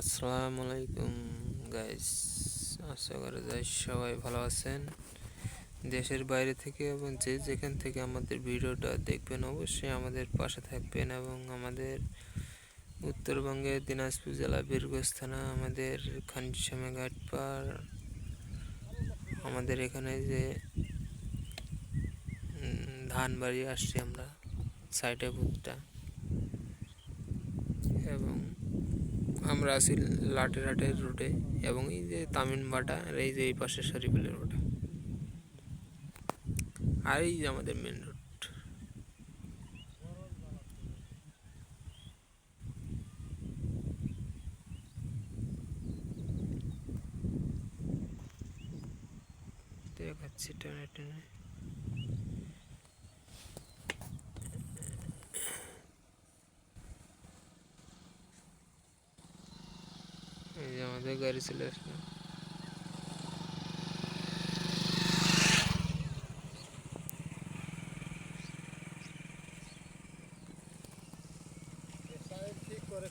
আসসালামু আলাইকুম গাইস, আশা করা যায় সবাই ভালো আছেন। দেশের বাইরে থেকে এবং যে যেখান থেকে আমাদের ভিডিওটা দেখবেন অবশ্যই আমাদের পাশে থাকবেন। এবং আমাদের উত্তরবঙ্গের দিনাজপুর জেলা বীরগঞ্জ থানা, আমাদের খানসামা ঘাটপাড়, আমাদের এখানে যে ধানবাড়ি আসছি আমরা সাইডে বুথটা, এবং আমরা আছি লাটেরহাটের রোডে, এবং এই যে তামিনবাটা আর এই যে এই পাশে শরীফুলের রোডে, আর এই যে আমাদের মেন রোড। দেখাচ্ছি টেনে টেনে। এই যে আমাদের গাড়ি চলে আসলো। ঠিক করে